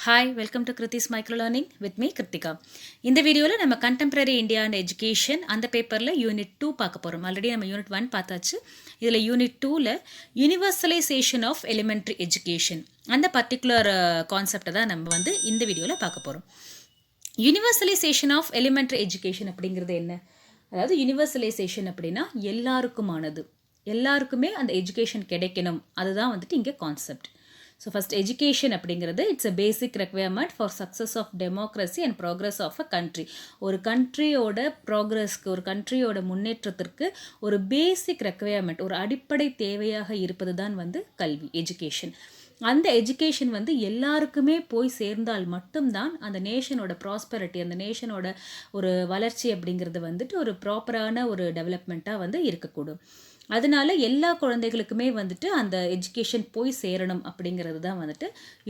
Hi, welcome to Kriti's Micro Learning with me, Kritika. இந்த வீடியோவில் நம்ம கண்டெம்பரரி இந்தியா அண்ட் எஜுகேஷன் அந்த பேப்பரில் யூனிட் 2 பார்க்க போகிறோம். ஆல்ரெடி நம்ம யூனிட் 1 பார்த்தாச்சு. இதில் யூனிட் 2ல் யூனிவர்சலைசேஷன் ஆஃப் எலிமெண்ட்ரி எஜுகேஷன் அந்த பர்டிகுலர் கான்செப்டை தான் நம்ம இந்த வீடியோவில் பார்க்க போகிறோம். யூனிவர்சலைசேஷன் ஆஃப் எலிமெண்ட்ரி எஜுகேஷன் அப்படிங்கிறது என்ன? அதாவது யூனிவர்சலைசேஷன் அப்படின்னா எல்லாருக்குமானது, எல்லாருக்குமே அந்த எஜுகேஷன் கிடைக்கணும், அதுதான் இங்கே கான்செப்ட். ஸோ ஃபஸ்ட் எஜுகேஷன் அப்படிங்கிறது it's a basic requirement for success of democracy and progress of a country. ஒரு கண்ட்ரியோட ப்ராக்ரஸ்க்கு, ஒரு கண்ட்ரியோட முன்னேற்றத்திற்கு ஒரு பேசிக் ரெக்வயர்மெண்ட், ஒரு அடிப்படை தேவையாக இருப்பது தான் கல்வி, எஜுகேஷன். அந்த எஜுகேஷன் எல்லாருக்குமே போய் சேர்ந்தால் மட்டும்தான் அந்த நேஷனோட ப்ராஸ்பெரிட்டி, அந்த நேஷனோட ஒரு வளர்ச்சி அப்படிங்கிறது ஒரு ப்ராப்பரான ஒரு டெவலப்மெண்ட்டாக இருக்கக்கூடும். அதனால எல்லா குழந்தைகளுக்குமே அந்த எஜுகேஷன் போய் சேரணும் அப்படிங்கிறது தான்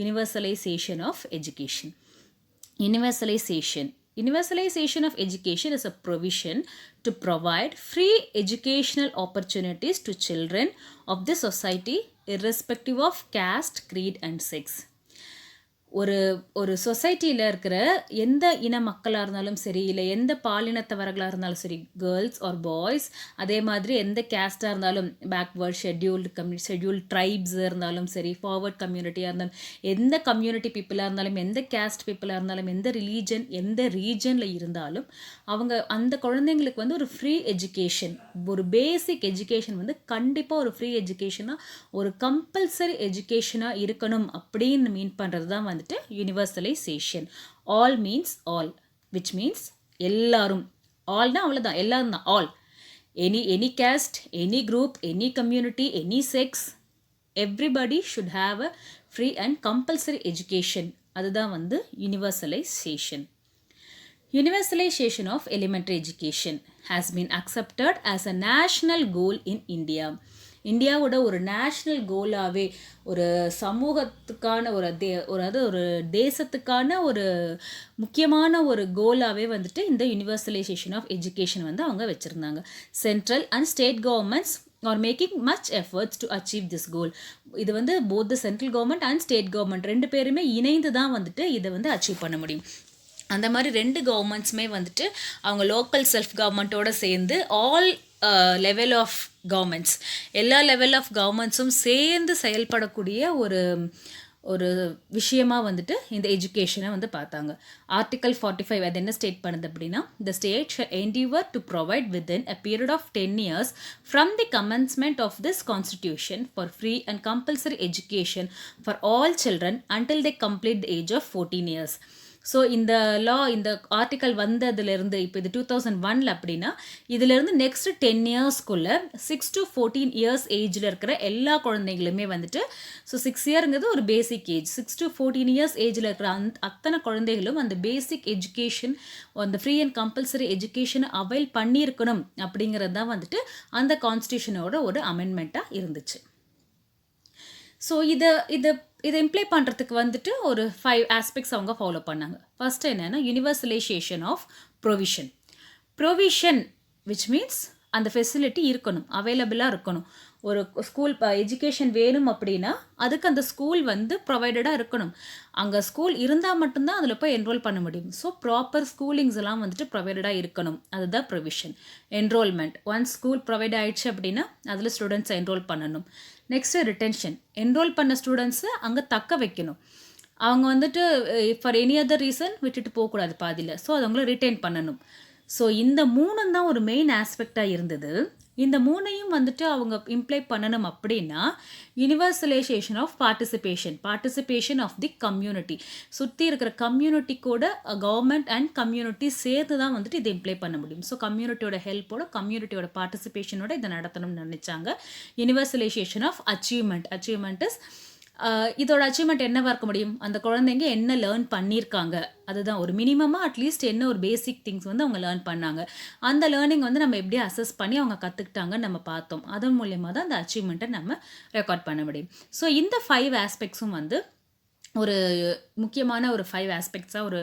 universalization of education. Universalization of education is a provision to provide free educational opportunities to children of the society irrespective of caste, creed and sex. ஒரு சொசைட்டியில் இருக்கிற எந்த இன மக்களாக இருந்தாலும் சரி, இல்லை எந்த பாலினத்தவர்களாக இருந்தாலும் சரி, கேர்ள்ஸ் ஆர் பாய்ஸ், அதே மாதிரி எந்த கேஸ்டாக இருந்தாலும், பேக்வேர்ட், ஷெட்யூல்டு ட்ரைப்ஸ் இருந்தாலும் சரி, ஃபார்வர்ட் கம்யூனிட்டியாக இருந்தாலும், எந்த கம்யூனிட்டி பீப்புளாக இருந்தாலும், எந்த கேஸ்ட் பீப்புளாக இருந்தாலும், எந்த ரிலீஜன், எந்த ரீஜனில் இருந்தாலும் அவங்க அந்த குழந்தைங்களுக்கு ஒரு ஃப்ரீ எஜுகேஷன், ஒரு பேசிக் எஜுகேஷன் கண்டிப்பாக ஒரு ஃப்ரீ எஜுகேஷனாக, ஒரு கம்பல்சரி எஜுகேஷனாக இருக்கணும் அப்படின்னு மீன் பண்ணுறது தான் universalisation. All means all, which means எல்லாரும். ஆல்னா அவ்வளோதான், எல்லாரும் தான். All, any caste, any group, any community, any sex, everybody should have a free and compulsory education. அதுதான் universalisation. Universalization of elementary education has been accepted as a national goal in India. இந்தியாவோட ஒரு national கோலாகவே, ஒரு சமூகத்துக்கான ஒரு தேசத்துக்கான ஒரு முக்கியமான ஒரு கோலாகவே இந்த universalisation of education அவங்க வச்சுருந்தாங்க. Central and state governments are making much efforts to achieve this goal. இது both the central government and state government ரெண்டு பேருமே இணைந்து தான் இதை அச்சீவ் பண்ண முடியும். அந்த மாதிரி ரெண்டு கவர்மெண்ட்ஸுமே அவங்க லோக்கல் செல்ஃப் கவர்மெண்ட்டோடு சேர்ந்து ஆல் லெவல் ஆஃப் கவர்மெண்ட்ஸ், எல்லா லெவல் ஆஃப் கவர்மெண்ட்ஸும் சேர்ந்து செயல்படக்கூடிய ஒரு விஷயமாக இந்த எஜுகேஷனை பார்த்தாங்க. ஆர்டிகல் 45 அது என்ன ஸ்டேட் பண்ணுது அப்படின்னா, the state shall endeavour to provide within a period of 10 years from the commencement of this constitution for free and compulsory education for all children until they complete the age of 14 years. So இந்த இந்த article வந்ததுலேருந்து, இப்போ இது 2001 அப்படின்னா, இதிலேருந்து next 10 yearsக்குள்ளே 6 to 14 years ஏஜில் இருக்கிற எல்லா குழந்தைங்களுமே ஸோ 6 yearங்கிறது ஒரு பேசிக் ஏஜ், 6 to 14 years ஏஜில் இருக்கிற அத்தனை குழந்தைகளும் அந்த பேசிக் எஜுகேஷன், அந்த ஃப்ரீ அண்ட் கம்பல்சரி எஜுகேஷனை அவைல் பண்ணியிருக்கணும் அப்படிங்கிறது தான் அந்த கான்ஸ்டியூஷனோட ஒரு அமெண்ட்மெண்ட்டாக இருந்துச்சு. ஸோ இதை இம்ப்ளை பண்ணுறதுக்கு ஒரு 5 ஆஸ்பெக்ட்ஸ் அவங்க ஃபாலோ பண்ணாங்க. ஃபர்ஸ்ட் என்னென்னா universalization of provision which means அந்த ஃபெசிலிட்டி இருக்கணும், அவைலபிளாக இருக்கணும். ஒரு ஸ்கூல் எஜுகேஷன் வேணும் அப்படின்னா அதுக்கு அந்த ஸ்கூல் ப்ரொவைடடாக இருக்கணும். அங்கே ஸ்கூல் இருந்தால் மட்டும்தான் அதில் போய் என்ரோல் பண்ண முடியும். ஸோ ப்ராப்பர் ஸ்கூலிங்ஸ் எல்லாம் ப்ரொவைடடாக இருக்கணும், அதுதான் provision. Enrolment, once school provide ஆகிடுச்சு அப்படின்னா அதில் ஸ்டூடெண்ட்ஸை என்ரோல் பண்ணணும். நெக்ஸ்ட்டு ரிட்டென்ஷன், என்ரோல் பண்ண ஸ்டூடெண்ட்ஸை அங்கே தக்க வைக்கணும். அவங்க ஃபார் எனி அதர் ரீசன் விட்டுட்டு போகக்கூடாது பாதியில். ஸோ அது அவங்கள ரிட்டைன் பண்ணணும். ஸோ இந்த 3 தான் ஒரு மெயின் ஆஸ்பெக்டாக இருந்தது. இந்த 3ஐயும் அவங்க இம்ப்ளை பண்ணணும் அப்படின்னா universalization of participation of the community, சுற்றி இருக்கிற கம்யூனிட்டி கூட கவர்மெண்ட் அண்ட் கம்யூனிட்டி சேர்த்து தான் இதை இம்ப்ளை பண்ண முடியும். ஸோ கம்யூனிட்டியோட ஹெல்ப்போட, கம்யூனிட்டியோட பார்ட்டிசிபேஷனோட இதை நடத்தணும்னு நினச்சாங்க. யூனிவர்சலைசேஷன் ஆஃப் அச்சீவ்மெண்ட் இஸ் இதோட அச்சீவ்மெண்ட் என்னவாக இருக்க முடியும், அந்த குழந்தைங்க என்ன லேர்ன் பண்ணியிருக்காங்க, அதுதான் ஒரு மினிமமாக அட்லீஸ்ட் என்ன ஒரு பேசிக் திங்ஸ் அவங்க லேர்ன் பண்ணாங்க, அந்த லேர்னிங் நம்ம எப்படி அசஸ் பண்ணி அவங்க கற்றுக்கிட்டாங்கன்னு நம்ம பார்த்தோம். அதன் மூலயமா தான் அந்த அச்சீவ்மெண்ட்டை நம்ம ரெக்கார்ட் பண்ண முடியும். ஸோ இந்த 5 ஆஸ்பெக்ட்ஸும் ஒரு முக்கியமான ஒரு 5 ஆஸ்பெக்ட்ஸாக ஒரு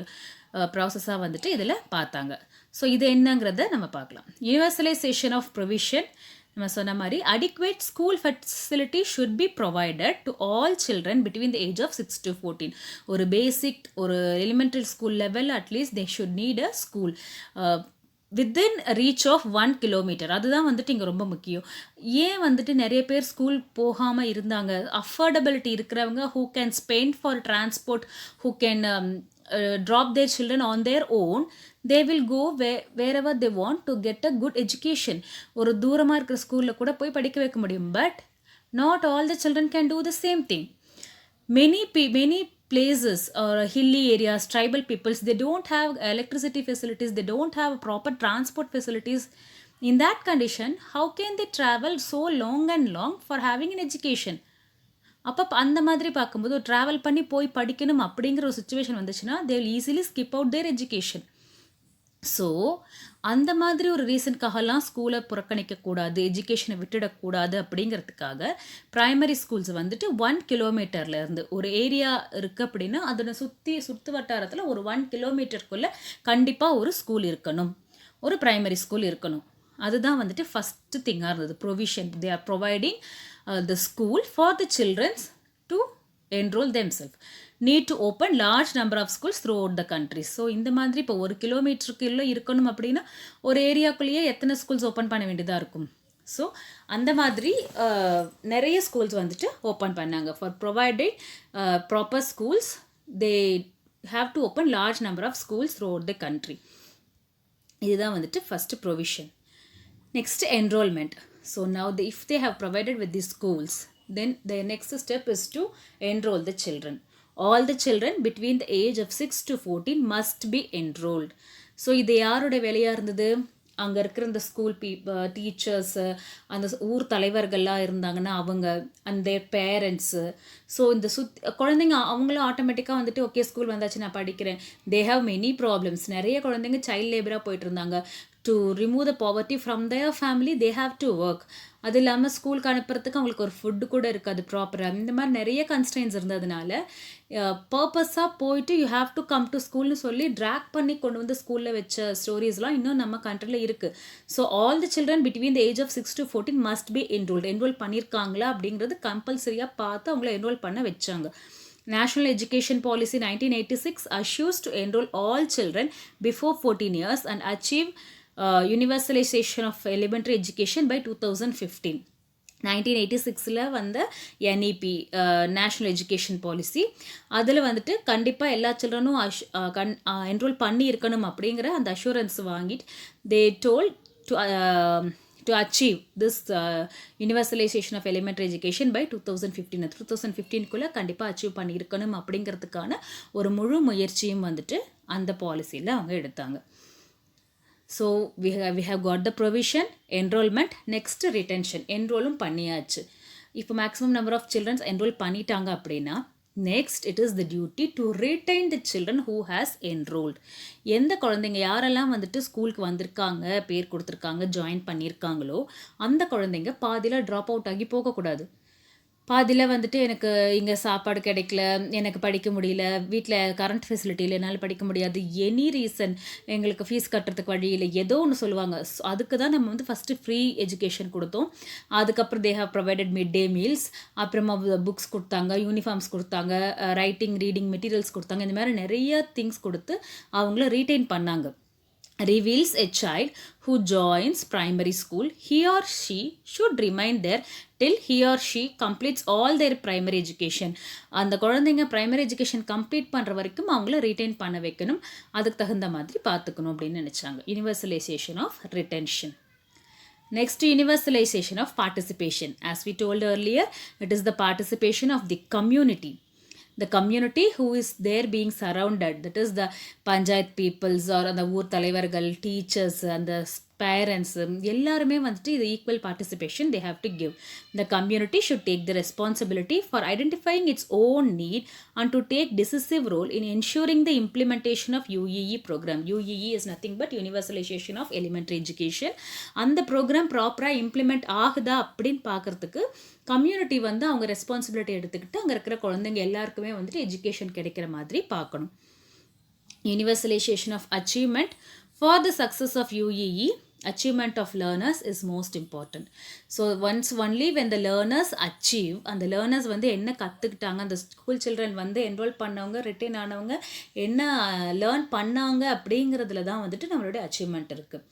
ப்ராசஸாக இதில் பார்த்தாங்க. ஸோ இது என்னங்கிறத நம்ம பார்க்கலாம். யூனிவர்சலைசேஷன் ஆஃப் ப்ரொவிஷன், நம்ம சொன்ன மாதிரி adequate school facility should be provided to all children between the age of 6 to 14. ஒரு பேசிக் ஒரு elementary school level at least they should need a school within reach of 1 kilometer. அதுதான் வந்துட்டு இங்கே ரொம்ப முக்கியம். ஏன் வந்துட்டு நிறைய பேர் ஸ்கூல் போகாமல் இருந்தாங்க? அஃபோர்டபிலிட்டி இருக்கிறவங்க who can spend for transport, who can drop their children on their own, they will go wherever they want to get a good education. ஒரு தூரமாக இருக்கிற ஸ்கூலில் கூட போய் படிக்க வைக்க முடியும். But not all the children can do the same thing. Many places or hilly areas, tribal peoples, they don't have electricity facilities, they don't have proper transport facilities. In that condition, how can they travel so long and long for having an education? அப்போ அந்த மாதிரி பார்க்கும்போது travel பண்ணி போய் படிக்கணும் அப்படிங்கிற ஒரு situation வந்துச்சுன்னா they will easily skip out their education. So அந்த மாதிரி ஒரு ரீசனுக்காகலாம் ஸ்கூலை புறக்கணிக்கக்கூடாது, எஜுகேஷனை விட்டுடக்கூடாது அப்படிங்கிறதுக்காக ப்ரைமரி ஸ்கூல்ஸ் வந்துட்டு 1 கிலோமீட்டர்லேருந்து ஒரு ஏரியா இருக்குது அப்படின்னா அதனை சுற்று வட்டாரத்தில் ஒரு 1 கிலோமீட்டருக்குள்ளே கண்டிப்பாக ஒரு ஸ்கூல் இருக்கணும், ஒரு ப்ரைமரி ஸ்கூல் இருக்கணும். அதுதான் வந்துட்டு ஃபஸ்ட்டு திங்காக இருந்தது. Provision, they are providing the school for the childrens to enroll themselves. Need to open large number of schools throughout the country. So இந்த மாதிரி இப்போ 1 கிலோமீட்டருக்குள்ளே இருக்கணும் அப்படின்னா ஒரு ஏரியாக்குள்ளேயே எத்தனை ஸ்கூல்ஸ் ஓப்பன் பண்ண வேண்டியதாக இருக்கும். ஸோ அந்த மாதிரி நிறைய ஸ்கூல்ஸ் வந்துட்டு ஓப்பன் பண்ணாங்க. For providing proper schools they have to open large number of schools through the country. இதுதான் வந்துட்டு first provision. Next enrollment. So now if they have provided with these schools, then the next step is to enroll the children. All the children between the age of 6 to 14 must be enrolled. So இது யாரோட வேலையாக இருந்தது? அங்கே இருக்கிற இந்த school teachers, அந்த ஊர் தலைவர்கள்லாம் இருந்தாங்கன்னா அவங்க, அந்த பேரண்ட்ஸு. ஸோ இந்த குழந்தைங்க அவங்களும் ஆட்டோமேட்டிக்காக வந்துட்டு ஓகே ஸ்கூல் வந்தாச்சு நான் படிக்கிறேன். They have many problems. நிறைய குழந்தைங்க சைல்ட் லேபராக போயிட்டு இருந்தாங்க. To remove the poverty from their family they have to work. அது இல்லாமல் ஸ்கூலுக்கு அனுப்புறதுக்கு அவங்களுக்கு ஒரு ஃபுட்டு கூட இருக்காது ப்ராப்பராக. இந்த மாதிரி நிறைய கன்ஸ்ட்ரெயின்ஸ் இருந்ததுனால பர்பஸாக போயிட்டு you have to come to ஸ்கூல்னு சொல்லி ட்ராக் பண்ணி கொண்டு வந்து ஸ்கூலில் வச்ச ஸ்டோரிஸ்லாம் இன்னும் நம்ம கண்ட்ரியில் இருக்குது. So all the children between the age of 6 to 14 must be enrol பண்ணியிருக்காங்களா அப்படிங்கிறது கம்பல்சரியாக பார்த்து அவங்கள என்ரோல் பண்ண வச்சாங்க. National Education Policy 1986 assures to enroll all children before 14 years and achieve Universalization of elementary education by 2015. 1986 வந்த NEP நேஷ்னல் எஜுகேஷன் பாலிசி. அதில் வந்துட்டு கண்டிப்பாக எல்லா சில்ட்ரனும் என்ரோல் பண்ணி இருக்கணும் அப்படிங்கிற அந்த அஷூரன்ஸ் வாங்கிட்டு they told to achieve this universalization of elementary education by 2015. 2015 கண்டிப்பாக அச்சீவ் பண்ணியிருக்கணும் அப்படிங்கிறதுக்கான ஒரு முழு முயற்சியும் வந்துட்டு அந்த பாலிசியில் அவங்க எடுத்தாங்க. So we have got the provision, enrollment, next retention. என்ரோலும் பண்ணியாச்சு. இப்போ maximum number of childrens enrol பண்ணிட்டாங்க அப்படின்னா next it is the duty to retain the children who has enrolled. எந்த குழந்தைங்க யாரெல்லாம் வந்துட்டு ஸ்கூலுக்கு வந்திருக்காங்க, பேர் கொடுத்துருக்காங்க, ஜாயின் பண்ணியிருக்காங்களோ அந்த குழந்தைங்க பாதியில் ட்ராப் அவுட் ஆகி போகக்கூடாது. பாதியில் வந்துட்டு எனக்கு இங்கே சாப்பாடு கிடைக்கல, எனக்கு படிக்க முடியல, வீட்டில் கரண்ட் ஃபெசிலிட்டியில் என்னால் படிக்க முடியாது, எனி ரீசன், எங்களுக்கு ஃபீஸ் கட்டுறதுக்கு வழி இல்லை, ஏதோ ஒன்று சொல்லுவாங்க. ஸோ அதுக்கு தான் நம்ம வந்து ஃபஸ்ட்டு ஃப்ரீ எஜுகேஷன் கொடுத்தோம். அதுக்கப்புறம் they have provided mid day meals, அப்புறமா புக்ஸ் கொடுத்தாங்க, யூனிஃபார்ம்ஸ் கொடுத்தாங்க, ரைட்டிங் ரீடிங் மெட்டீரியல்ஸ் கொடுத்தாங்க. இந்த மாதிரி நிறைய திங்ஸ் கொடுத்து அவங்கள ரீட்டைன் பண்ணாங்க. Reveals a child who joins primary school, he or she should remain there till he or she completes all their primary education. அந்த குழந்தைங்க primary education complete பண்ணுற வரைக்கும் அவங்கள retain பண்ண வைக்கணும். அதுக்கு தகுந்த மாதிரி பார்த்துக்கணும் அப்படின்னு நினச்சாங்க. Universalization of retention. Next, universalization of participation. As we told earlier, it is the participation of the community. The community who is there being surrounded, that is the panchayat peoples or the ஊர் தலைவர்கள், teachers and the parents, எல்லாருமே வந்துட்டு இது equal participation they have to give. The community should take the responsibility for identifying its own need and to take decisive role in ensuring the implementation of UEE program. UEE is nothing but Universalization of Elementary Education. அந்த program ப்ராப்பராக implement ஆகுதா அப்படின்னு பார்க்குறதுக்கு community வந்து அவங்க responsibility எடுத்துக்கிட்டு அங்கே இருக்கிற குழந்தைங்க எல்லாருக்குமே வந்துட்டு எஜுகேஷன் கிடைக்கிற மாதிரி பார்க்கணும். Universalization of achievement. For the success of UEE, achievement of learners is most important. So only when the learners achieve, and the learners வந்து என்ன கற்றுக்கிட்டாங்க, அந்த ஸ்கூல் சில்ட்ரன் வந்து என்ரோல் பண்ணவங்க, ரிட்டைன் ஆனவங்க என்ன லேர்ன் பண்ணாங்க அப்படிங்கிறதுல தான் வந்துட்டு நம்மளுடைய அச்சீவ்மெண்ட் இருக்குது.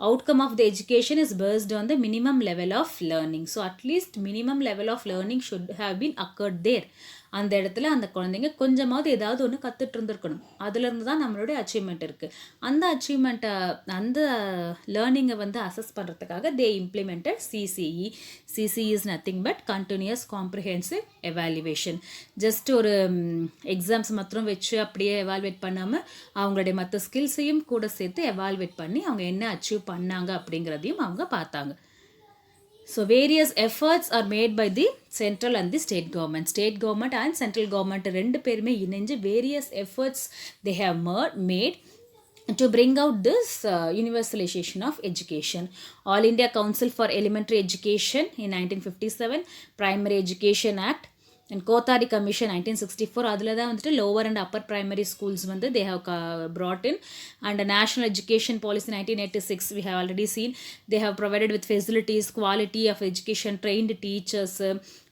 Outcome of the education is based on the minimum level of learning. So at least minimum level of learning should have been occurred there. அந்த இடத்துல அந்த குழந்தைங்க கொஞ்சமாவது ஏதாவது ஒன்று கற்றுட்டு இருந்திருக்கணும். அதுலேருந்து தான் நம்மளுடைய அச்சீவ்மெண்ட் இருக்குது. அந்த அச்சீவ்மெண்ட்டை, அந்த லேர்னிங்கை வந்து அசஸ் பண்ணுறதுக்காக they implemented CCE. CCE is nothing but continuous comprehensive evaluation. Just ஒரு எக்ஸாம்ஸ் மாத்திரம் வச்சு அப்படியே எவால்வேட் பண்ணாமல் அவங்களுடைய மற்ற ஸ்கில்ஸையும் கூட சேர்த்து எவால்வேட் பண்ணி அவங்க என்ன அச்சீவ் பண்ணாங்க அப்படிங்கிறதையும் அவங்க பார்த்தாங்க. So various efforts are made by the central and the state government. State government and central government ரெண்டு பேருமே இணைஞ்சு various efforts they have made to bring out this universalization of education. All India Council for Elementary Education in 1957, Primary Education Act, and Kothari Commission 1964, அதில் தான் வந்துட்டு lower and upper primary schools வந்து they have brought in, and the National Education Policy 1986 we have already seen. They have provided with facilities, quality of education, trained teachers,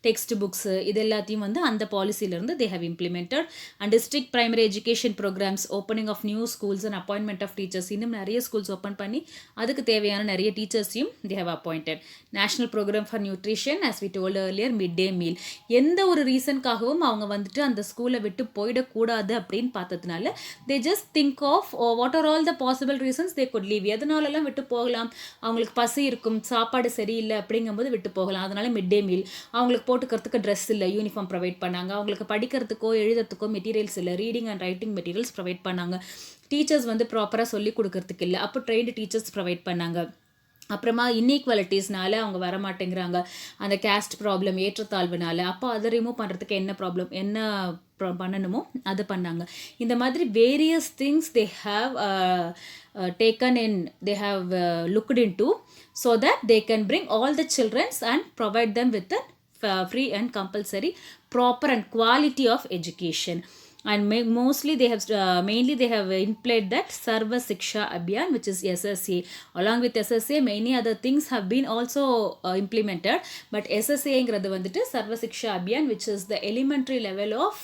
text books, இது எல்லாத்தையும் வந்து அந்த பாலிசியிலேருந்து they have implemented. And district primary education programs, opening of new schools and appointment of teachers, இன்னும் நிறைய schools open பண்ணி அதுக்கு தேவையான நிறைய டீச்சர்ஸையும் they have appointed. National program for nutrition, as we told earlier, mid day meal. எந்த ஒரு ரீசனுக்காகவும் அவங்க வந்துட்டு அந்த ஸ்கூலை விட்டு போயிடக்கூடாது அப்படின்னு பார்த்ததுனால they just think of what are all the possible reasons they could leave. எதனாலலாம் விட்டு போகலாம், அவங்களுக்கு பசி இருக்கும், சாப்பாடு சரியில்லை அப்படிங்கும்போது விட்டு போகலாம். அதனால மிட் டே மீல், அவங்களுக்கு போட்டுக்கிறதுக்கு ட்ரெஸ் இல்லை, யூனிஃபார்ம் ப்ரொவைட் பண்ணாங்க. அவங்களுக்கு படிக்கிறதுக்கோ எழுதுறதுக்கோ மெட்டீரியல்ஸ் இல்லை, reading and writing materials provide பண்ணாங்க. டீச்சர்ஸ் வந்து ப்ராப்பராக சொல்லி கொடுக்கறதுக்கு இல்லை, அப்போ ட்ரெயின்டு டீச்சர்ஸ் ப்ரொவைட் பண்ணாங்க. அப்புறமா இன்இக்வாலிட்டிஸ்னால அவங்க வர மாட்டேங்கிறாங்க, அந்த கேஸ்ட் ப்ராப்ளம், ஏற்றத்தாழ்வுனால. அப்போ அதை ரிமூவ் பண்ணுறதுக்கு என்ன ப்ராப்ளம், என்ன பண்ணணுமோ அது பண்ணாங்க. இந்த மாதிரி various things they have taken in, they have looked into, so that they can bring all the children and provide them with a free and compulsory proper and quality of education. And mostly they have mainly they have implemented that Sarva Shiksha Abhiyan, which is SSA. Along with SSA many other things have been also implemented, but SSA ங்கிறது வந்துட்டு Sarva Shiksha Abhiyan, which is the elementary level of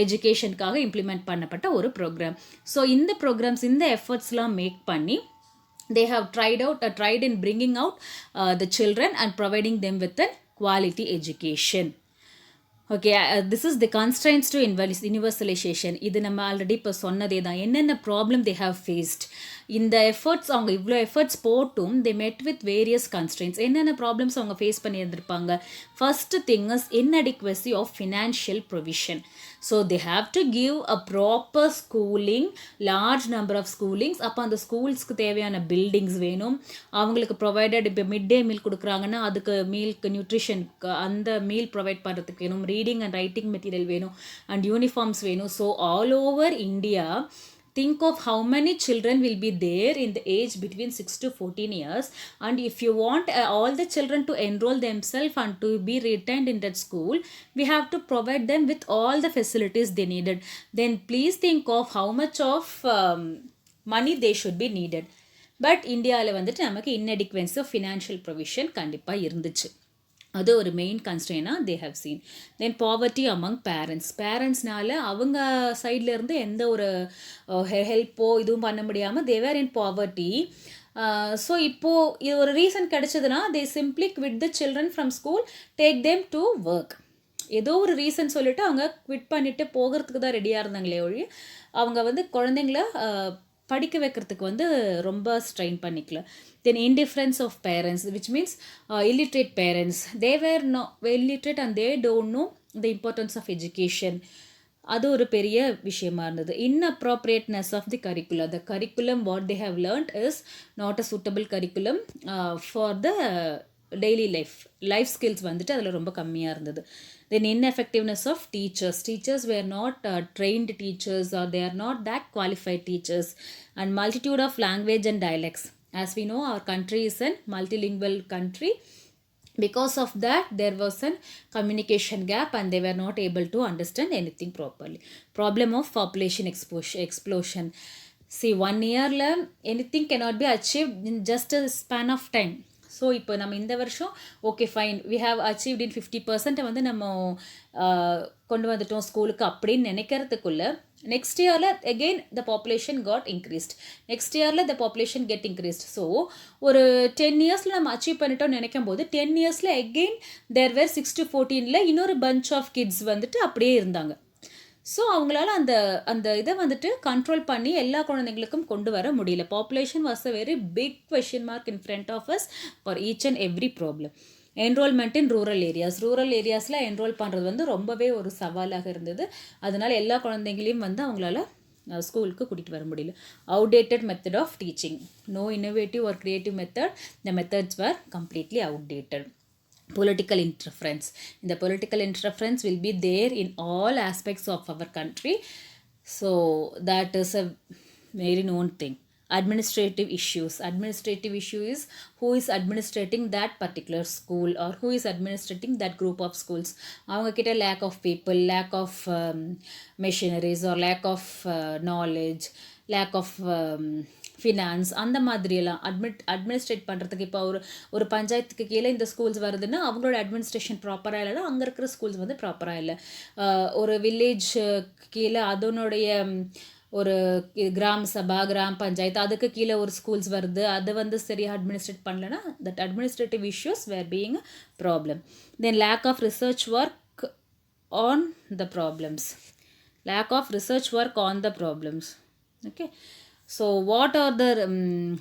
education காக implement பண்ணப்பட்ட ஒரு program. So இந்த programs, இந்த effortsலாம் make பண்ணி they have tried in bringing out the children and providing them with a quality education. Okay, this is the constraints to universalization. இது நம்ம already இப்போ சொன்னதே தான். என்னென்ன ப்ராப்ளம் தே ஹாவ் ஃபேஸ்ட், இந்த எஃபர்ட்ஸ், அவங்க இவ்வளோ எஃபர்ட்ஸ் போட்டும் they met with various constraints. என்னென்ன ப்ராப்ளம்ஸ் அவங்க ஃபேஸ் பண்ணியிருந்திருப்பாங்க. First thing is inadequacy of financial provision. So they have to give a proper schooling, large number of schoolings. அப்போ அந்த ஸ்கூல்ஸ்க்கு தேவையான பில்டிங்ஸ் வேணும். அவங்களுக்கு ப்ரொவைடட், இப்போ மிட் டே மீல் கொடுக்குறாங்கன்னா அதுக்கு மீல்க்கு நியூட்ரிஷனுக்கு அந்த மீல் ப்ரொவைட் பண்ணுறதுக்கு வேணும், ரீடிங் அண்ட் ரைட்டிங் மெட்டீரியல் வேணும், அண்ட் யூனிஃபார்ம்ஸ் வேணும். So all over India, think of how many children will be there in the age between 6 to 14 years, and if you want all the children to enroll themselves and to be retained in that school, we have to provide them with all the facilities they needed. Then please think of how much of money they should be needed. But இந்தியாவில் வந்துட்டு நமக்கு inadequacy of financial provision கண்டிப்பாக இருந்துச்சு. அது ஒரு main கன்ஸ்ட்ரெயினாக they have seen. Then poverty among பேரண்ட்ஸ்னால அவங்க சைட்லேருந்து எந்த ஒரு ஹெல்ப்போ இதுவும் பண்ண முடியாமல் தேவர் இன் பாவர்ட்டி. ஸோ இப்போது இது ஒரு ரீசன் கிடச்சதுன்னா they simply quit the children from school, take them to work. ஏதோ ஒரு ரீசன் சொல்லிவிட்டு அவங்க குவிட் பண்ணிவிட்டு போகிறதுக்கு தான் ரெடியாக இருந்தாங்களே ஒழிய அவங்க வந்து குழந்தைங்கள படிக்க வைக்கிறதுக்கு வந்து ரொம்ப ஸ்ட்ரெயின் பண்ணிக்கல. Then indifference of parents, which means illiterate parents. They were not illiterate and they don't know the importance of education. அது ஒரு பெரிய விஷயமா இருந்தது. inappropriateness of the curriculum what they have learnt is not a suitable curriculum for the daily life skills வந்துட்டு அதில் ரொம்ப கம்மியாக இருந்தது. தென் ineffectiveness of teachers were not trained teachers, or they are not that qualified teachers, and multitude of language and dialects. As we know, our country is a multilingual country. Because of that, there was a communication gap and they were not able to understand anything properly. Problem of population explosion. See, 1 yearல anything cannot be achieved in just a span of time. So இப்போ நம்ம இந்த வருஷம் okay fine we have achieved in 50% வந்து நம்ம கொண்டு வந்துட்டோம் ஸ்கூலுக்கு அப்படின்னு நினைக்கிறதுக்குள்ள நெக்ஸ்ட் இயரில் again the population got increased, next இயரில் the population get increased. So ஒரு 10 இயர்ஸில் நம்ம அச்சீவ் பண்ணிட்டோம்னு நினைக்கும் போது 10 இயர்ஸில் அகெயின் தேர் வேர் 6 to 14 இன்னொரு பஞ்ச் ஆஃப் கிட்ஸ் வந்துட்டு அப்படியே இருந்தாங்க. ஸோ அவங்களால அந்த அந்த இதை வந்துட்டு கண்ட்ரோல் பண்ணி எல்லா குழந்தைங்களுக்கும் கொண்டு வர முடியல. Population was a very big question mark in front of us for each and every problem. Enrolment in rural ஏரியாஸில் என்ரோல் பண்ணுறது வந்து ரொம்பவே ஒரு சவாலாக இருந்தது. அதனால எல்லா குழந்தைங்களையும் வந்து அவங்களால ஸ்கூலுக்கு கூட்டிகிட்டு வர முடியல. Outdated method of teaching, no innovative or creative method, the methods were completely outdated. Political interference. The political interference will be there in all aspects of our country. So that is a very known thing. Administrative issues. Administrative issue is who is administrating that particular school or who is administrating that group of schools. அவங்க கிட்ட lack of people, lack of machineries or lack of knowledge, lack of finance, அந்த மாதிரியெல்லாம் administrate பண்ணுறதுக்கு. இப்போ ஒரு பஞ்சாயத்துக்கு கீழே இந்த ஸ்கூல்ஸ் வருதுன்னா அவங்களோட அட்மினிஸ்ட்ரேஷன் ப்ராப்பராக இல்லைன்னா அங்கே இருக்கிற ஸ்கூல்ஸ் வந்து ப்ராப்பராக இல்லை. ஒரு வில்லேஜ் கீழே அதனுடைய ஒரு கிராம சபா, கிராம பஞ்சாயத்து, அதுக்கு கீழே ஒரு ஸ்கூல்ஸ் வருது, அதை வந்து சரியாக அட்மினிஸ்ட்ரேட் பண்ணலன்னா that administrative issues were being a problem. Then lack of research work on the problems. Lack of research work on the problems. Okay, so what are the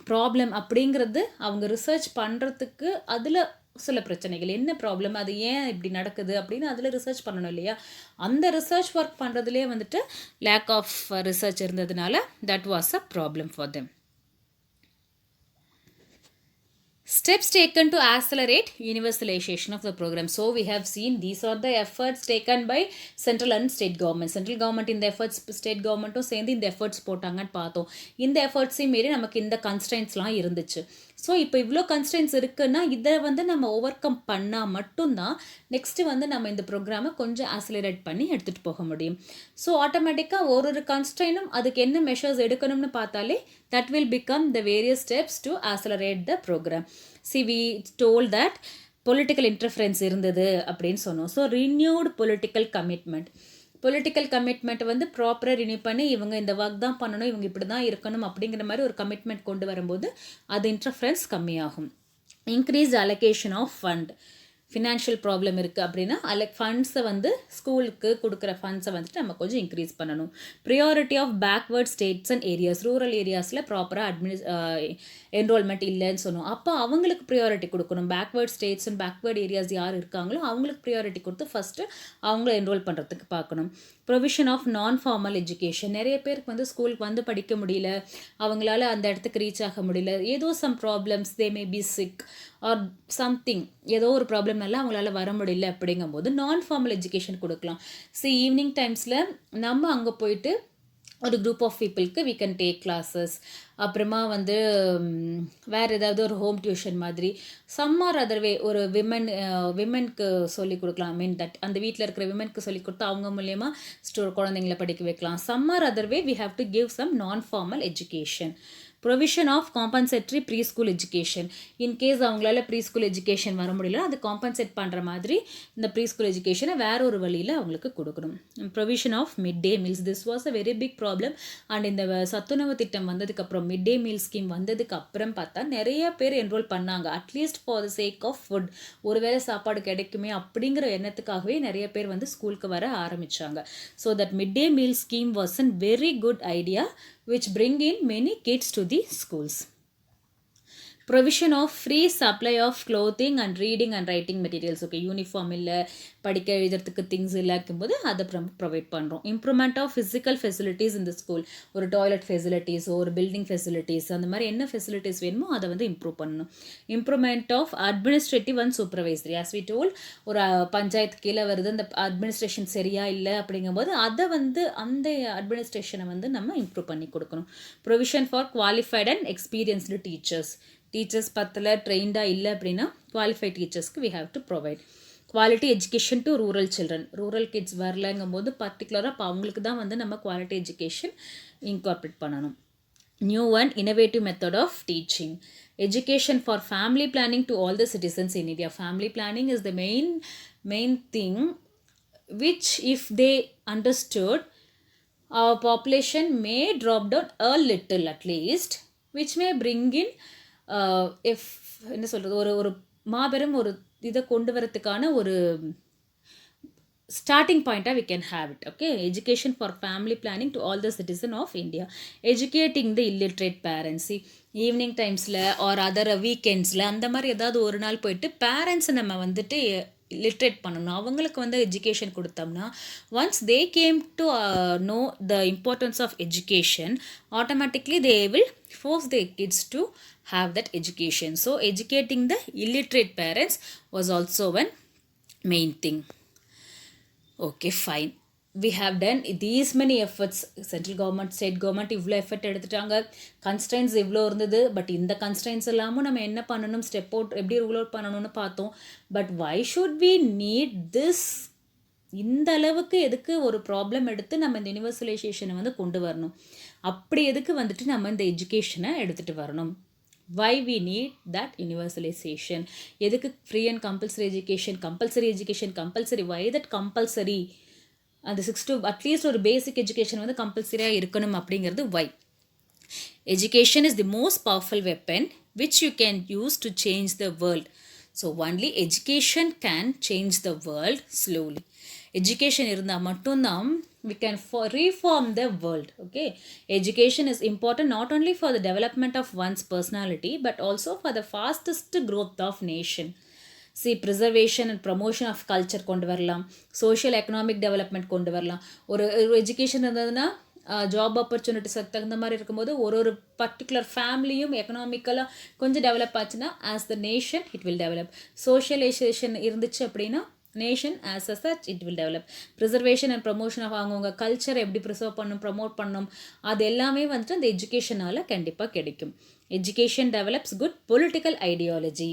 problem அப்படிங்கிறது அவங்க ரிசர்ச் பண்ணுறதுக்கு அதில் சில பிரச்சனைகள், என்ன ப்ராப்ளம், அது ஏன் இப்படி நடக்குது அப்படின்னு அதில் ரிசர்ச் பண்ணணும் இல்லையா. அந்த ரிசர்ச் ஒர்க் பண்ணுறதுலேயே வந்துட்டு லேக் ஆஃப் ரிசர்ச் இருந்ததுனால that was a problem for them. Steps taken to accelerate universalization of the program. So we have seen these are the efforts taken by central and state government. Central government in the efforts, state government சேர்ந்து இந்த efforts போட்டாங்கன்னு பார்த்தோம். இந்த எஃபர்ட்ஸையும் மீறி நமக்கு இந்த கன்ஸ்ட்ரெயின்ஸ்லாம் இருந்துச்சு. So இப்போ இவ்வளோ கன்ஸ்ட்ரெயின்ஸ் இருக்குன்னா இதை வந்து நம்ம ஓவர் கம் பண்ணால் மட்டும்தான் நெக்ஸ்ட்டு வந்து நம்ம இந்த ப்ரோக்ராமை கொஞ்சம் ஆக்சிலரேட் பண்ணி எடுத்துகிட்டு போக முடியும். ஸோ ஆட்டோமேட்டிக்காக ஒரு கன்ஸ்ட்ரெயினும் அதுக்கு என்ன மெஷர்ஸ் எடுக்கணும்னு பார்த்தாலே that will become the various steps to accelerate the program. See, we told that political interference இருந்தது அப்படின்னு சொன்னோம். So renewed political commitment. Political commitment வந்து ப்ராப்பராக ரினியூ பண்ணி இவங்க இந்த ஒர்க் தான் பண்ணணும், இவங்க இப்படி தான் இருக்கணும் அப்படிங்கிற மாதிரி ஒரு கமிட்மெண்ட் கொண்டு வரும்போது அது இன்டர்ஃபரன்ஸ் கம்மியாகும். Increased allocation of fund. Financial problem இருக்குது அப்படின்னா ஃபண்ட்ஸை வந்து ஸ்கூலுக்கு கொடுக்குற ஃபண்ட்ஸை வந்துட்டு நம்ம கொஞ்சம் இன்க்ரீஸ் பண்ணணும். Priority of backward states and areas. Rural ஏரியாஸில் ப்ராப்பராக என்ரோல்மெண்ட் இல்லைன்னு சொன்னோம். அப்போ அவங்களுக்கு ப்ரியாரிட்டி கொடுக்கணும். Backward states and backward areas யார் இருக்காங்களோ அவங்களுக்கு ப்ரியாரிட்டி கொடுத்து ஃபஸ்ட்டு அவங்கள என்ரோல் பண்ணுறதுக்கு பார்க்கணும். Provision of non formal education. நிறைய பேருக்கு வந்து ஸ்கூலுக்கு வந்து படிக்க முடியல, அவங்களால அந்த இடத்துக்கு ரீச் ஆக முடியல, ஏதோ some problems, they may be sick or something, ஏதோ ஒரு ப்ராப்ளம்னால அவங்களால வர முடியல அப்படிங்கும்போது நான் ஃபார்மல் எஜுகேஷன் கொடுக்கலாம். ஈவினிங் டைம்ஸில் நம்ம அங்கே போயிட்டு ஒரு குரூப் ஆஃப் பீப்புளுக்கு we can take classes. அப்புறமா வந்து வேறு ஏதாவது ஒரு ஹோம் டியூஷன் மாதிரி சம் ஆர் அதர் வே ஒரு விமென்க்கு சொல்லிக் கொடுக்கலாம். தட் அந்த வீட்டில் இருக்கிற விமென்க்கு சொல்லிக் கொடுத்து அவங்க மூலயமா குழந்தைங்களை படிக்க வைக்கலாம். Some or other way we have to give some non-formal education. Provision of compensatory pre school education. In case அவங்களால ப்ரீ ஸ்கூல் எஜுகேஷன் வர முடியல, அது காம்பன்சேட் பண்ணுற மாதிரி இந்த ப்ரீ ஸ்கூல் எஜுகேஷனை வேற ஒரு வழியில் அவங்களுக்கு கொடுக்கணும். Provision of mid day meals. This was a very big problem. And இந்த சத்துணவு திட்டம் வந்ததுக்கப்புறம், மிட் டே மீல் ஸ்கீம் வந்ததுக்கு அப்புறம் பார்த்தா நிறைய பேர் என்ரோல் பண்ணாங்க. At least for the sake of food, ஒருவேளை சாப்பாடு கிடைக்குமே அப்படிங்கிற எண்ணத்துக்காகவே நிறைய பேர் வந்து ஸ்கூலுக்கு வர ஆரம்பித்தாங்க. So that mid day meal scheme was a very good idea which bring in many kids to the schools. Provision of free supply of clothing and reading and writing materials. Okay, uniform இல்லை, படிக்க எழுதுறதுக்கு things இல்லாக்கும்போது அதை provide பண்ணுறோம். Improvement of physical facilities இந்த school. ஒரு toilet ஃபெசிலிட்டிஸோ ஒரு building facilities அந்த மாதிரி என்ன ஃபெசிலிட்டிஸ் வேணுமோ அதை வந்து இம்ப்ரூவ் பண்ணணும். Improvement of administrative and supervisory. As we told, ஒரு பஞ்சாயத்து கீழே வருது, அந்த அட்மினிஸ்ட்ரேஷன் சரியா இல்லை அப்படிங்கும்போது அதை வந்து அந்த அட்மினிஸ்ட்ரேஷனை வந்து நம்ம இம்ப்ரூவ் பண்ணி கொடுக்கணும். Provision for qualified and experienced teachers. Teachers பத்தில் ட்ரெயின்டாக இல்லை அப்படின்னா குவாலிஃபைட் டீச்சர்ஸ்க்கு we have to provide. Quality education to rural children. Rural kids வரலங்கும் போது பர்டிகுலராக இப்போ அவங்களுக்கு தான் வந்து நம்ம குவாலிட்டி எஜுகேஷன் இன்கார்பரேட் பண்ணணும். New one, innovative method of teaching. Education for family planning to all the citizens in India. Family planning is the main thing, which if they understood, our population may drop down a little at least, which may bring in if என்ன சொல்கிறது, ஒரு ஒரு மாபெரும் ஒரு இதை கொண்டு வரத்துக்கான ஒரு starting point we can have it. Okay, education for family planning to all the citizen of India. Educating the illiterate parents. See, evening டைம்ஸில் ஆர் அதர் வீக்கெண்ட்ஸில் அந்த மாதிரி ஏதாவது ஒரு நாள் போயிட்டு பேரண்ட்ஸை நம்ம வந்துட்டு லிட்ரேட் பண்ணணும். அவங்களுக்கு வந்து எஜுகேஷன் கொடுத்தோம்னா once they came to know the importance of education, automatically they will force their kids to have that education. So educating the illiterate parents was also one main thing. Okay, fine. We have done these many efforts. Central government, state government இவ்வளோ effort எடுத்துட்டாங்க, constraints இவ்வளோ இருந்தது. But இந்த constraints எல்லாமும் நம்ம என்ன பண்ணணும், step out எப்படி ரூல் அவுட் பண்ணணும்னு பார்த்தோம். But why should we need this? இந்த அளவுக்கு எதுக்கு ஒரு ப்ராப்ளம் எடுத்து நம்ம இந்த யூனிவர்சலைசேஷனை வந்து கொண்டு வரணும்? அப்படி எதுக்கு வந்துட்டு நம்ம இந்த எஜுகேஷனை எடுத்துகிட்டு வரணும்? Why we need that universalization? எதுக்கு free and compulsory education, compulsory, why that compulsory? அந்த 6 to அட்லீஸ்ட் ஒரு பேசிக் எஜுகேஷன் வந்து கம்பல்சரியாக இருக்கணும் அப்படிங்கிறது why? Education is the most powerful weapon which you can use to change the world. So only education can change the world slowly. Education இருந்தால் மட்டும்தான் we can reform the world. Okay, education is important not only for the development of one's personality but also for the fastest growth of nation. See, preservation and promotion of culture கொண்டு வரலாம், social economic development கொண்டு வரலாம். ஒரு education இருந்ததுன்னா job opportunities தகுந்த மாதிரி இருக்கும்போது ஒரு பர்டிகுலர் ஃபேமிலியும் எக்கனாமிக்கலாக கொஞ்சம் டெவலப் ஆச்சுன்னா as the nation it will develop. Socialization இருந்துச்சு அப்படின்னா nation as a such it will develop. Preservation and promotion of அவங்கவுங்க கல்ச்சர் எப்படி ப்ரிசர்வ் பண்ணணும், ப்ரமோட் பண்ணணும், அது எல்லாமே வந்துட்டு அந்த எஜுகேஷனால் கண்டிப்பாக கிடைக்கும். Education develops good political ideology.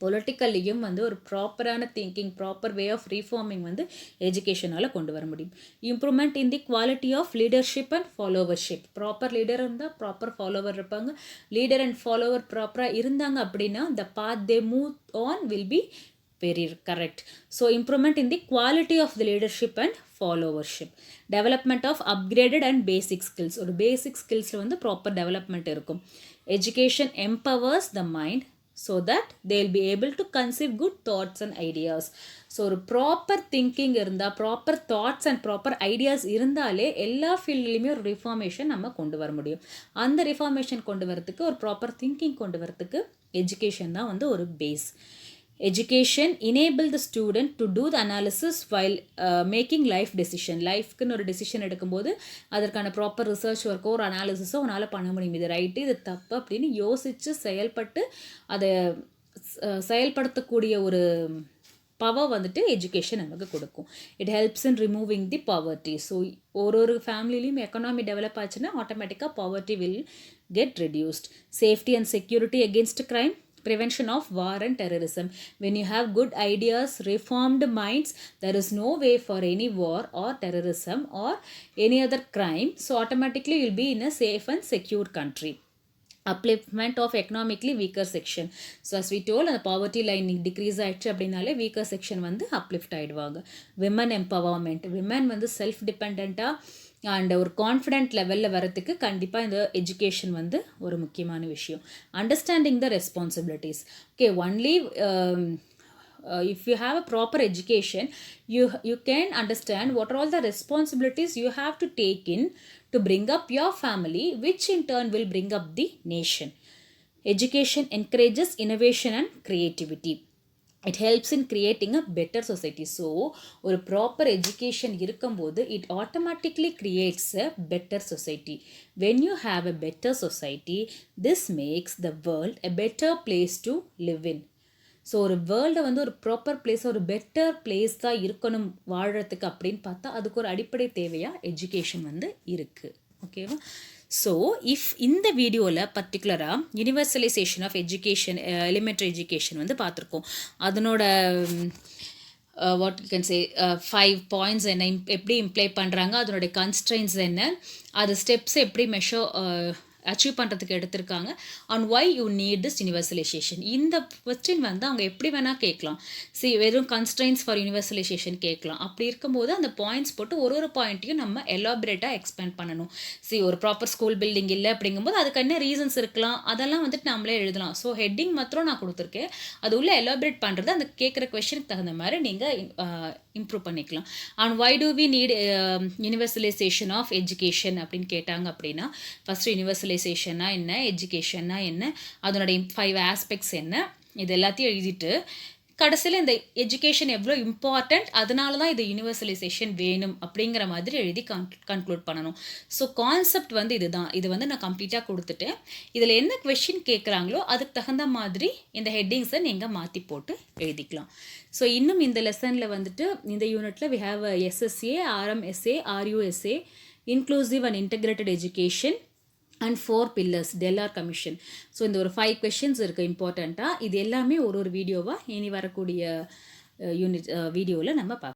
பொலிட்டிக்கல்லையும் வந்து ஒரு ப்ராப்பரான thinking, proper way of reforming வந்து எஜுகேஷனால் கொண்டு வர முடியும். Improvement in the quality of leadership and followership. Proper leader இருந்தால் ப்ராப்பர் ஃபாலோவர் இருப்பாங்க. லீடர் அண்ட் ஃபாலோவர் ப்ராப்பராக இருந்தாங்க அப்படின்னா the path they move on will be very correct. So improvement in the quality of the leadership and followership. Development of upgraded and basic skills. ஒரு basic skills வந்து proper development இருக்கும். Education empowers the mind so that they will be able to conceive good thoughts and ideas. So ஒரு proper thinking இருந்தால், proper thoughts and proper ideas இருந்தாலே எல்லா ஃபீல்ட்லேயுமே ஒரு reformation நம்ம கொண்டு வர முடியும். அந்த ரிஃபார்மேஷன் கொண்டு வரத்துக்கு, ஒரு ப்ராப்பர் திங்கிங் கொண்டு வரத்துக்கு எஜுகேஷன் தான் வந்து ஒரு base. Education enable the student to do the analysis while making life decision. லைஃப்க்குன்னு ஒரு டெசிஷன் எடுக்கும்போது அதற்கான ப்ராப்பர் ரிசர்ச் ஒர்க்கோ ஒரு அனாலிசிஸோ உன்னால் பண்ண முடியும். இது ரைட்டு, இது தப்பு அப்படின்னு யோசித்து செயல்பட்டு அதை செயல்படுத்தக்கூடிய ஒரு பவர் வந்துட்டு எஜுகேஷன் நமக்கு கொடுக்கும். It helps in removing the poverty. So ஒரு ஃபேமிலிலையும் எக்கனாமி டெவலப் ஆச்சுன்னா ஆட்டோமேட்டிக்காக poverty will get reduced. Safety and security against crime, prevention of war and terrorism. When you have good ideas, reformed minds, there is no way for any war or terrorism or any other crime. So automatically you'll be in a safe and secure country. Upliftment of economically weaker section. So as we told, the poverty line decrease ஆயிடுச்சு அப்படின்னாலே weaker section வந்து uplift ஆயிடுவாங்க. Women empowerment. Women வந்து self dependent-ஆ and ஒரு confident லெவலில் வரத்துக்கு கண்டிப்பாக இந்த எஜுகேஷன் வந்து ஒரு முக்கியமான விஷயம். Understanding the responsibilities. Okay, only if you have a proper education, you can understand what are all the responsibilities you have to take in to bring up your family, which in turn will bring up the nation. Education encourages innovation and creativity. It helps in creating a better society. So ஒரு proper education இருக்கும்போது it automatically creates a better society. When you have a better society, this makes the world a better place to live in. So ஒரு வேர்ல்டை வந்து ஒரு proper place, ஒரு better place தான் இருக்கணும் வாழ்கிறதுக்கு அப்படின்னு பார்த்தா அதுக்கு ஒரு அடிப்படை தேவையாக எஜுகேஷன் வந்து இருக்குது. ஓகேவா? ஸோ இஃப் இந்த வீடியோவில் பர்டிகுலராக universalization of education, elementary education வந்து பார்த்துருக்கோம். அதனோட what you can say 5 points என்ன, எப்படி இம்ப்ளை பண்ணுறாங்க, அதனுடைய கன்ஸ்ட்ரெயின்ஸ் என்ன, அது ஸ்டெப்ஸ் எப்படி அச்சீவ் பண்ணுறதுக்கு எடுத்திருக்காங்க. On why you need this universalisation. இந்த கொஸ்டின் வந்து அவங்க எப்படி வேணால் கேட்கலாம். வெறும் கன்ஸ்ட்ரெயின்ஸ் ஃபார் யூனிவர்சலைசேஷன் கேட்கலாம். அப்படி இருக்கும்போது அந்த பாயிண்ட்ஸ் போட்டு ஒரு பாயிண்ட்டையும் நம்ம எலாபரேட்டாக எக்ஸ்பேண்ட் பண்ணணும். ஒரு ப்ராப்பர் ஸ்கூல் பில்டிங் இல்லை அப்படிங்கும்போது அதுக்கு என்ன ரீசன்ஸ் இருக்கலாம், அதெல்லாம் வந்துட்டு நம்மளே எழுதலாம். ஸோ ஹெட்டிங் மாத்திரம் நான் கொடுத்துருக்கேன், அது உள்ள எலாபரேட் பண்ணுறது அந்த கேட்குற கொஸ்டினுக்கு தகுந்த மாதிரி நீங்கள் இம்ப்ரூவ் பண்ணிக்கலாம். And why do we need universalization of education அப்படின்னு கேட்டாங்க அப்படின்னா, ஃபஸ்ட்டு யூனிவர்சலைசேஷன்னா என்ன, எஜுகேஷன்னா என்ன, அதனுடைய 5 ஆஸ்பெக்ட்ஸ் என்ன, இது எல்லாத்தையும் எழுதிட்டு கடைசியில் இந்த எஜுகேஷன் எவ்வளோ இம்பார்ட்டண்ட், அதனால தான் இது யூனிவர்சலைசேஷன் வேணும் அப்படிங்கிற மாதிரி எழுதி கன்க்ளூட் பண்ணணும். ஸோ கான்செப்ட் வந்து இதுதான். இது வந்து நான் கம்ப்ளீட்டாக கொடுத்துட்டேன். இதில் என்ன கொஷின் கேட்குறாங்களோ அதுக்கு தகுந்த மாதிரி இந்த ஹெட்டிங்ஸை நீங்கள் மாற்றி போட்டு எழுதிக்கலாம். ஸோ இன்னும் இந்த லெசனில் வந்துட்டு இந்த யூனிட்டில் we have SSA, RMSA, RUSA, inclusive and integrated education and 4 pillars Delors commission. So இந்த ஒரு 5 questions இருக்குது இம்பார்ட்டண்ட்டாக. இது எல்லாமே ஒரு வீடியோவாக இனி வரக்கூடிய யூனிட் வீடியோவில் நம்ம பார்க்கலாம்.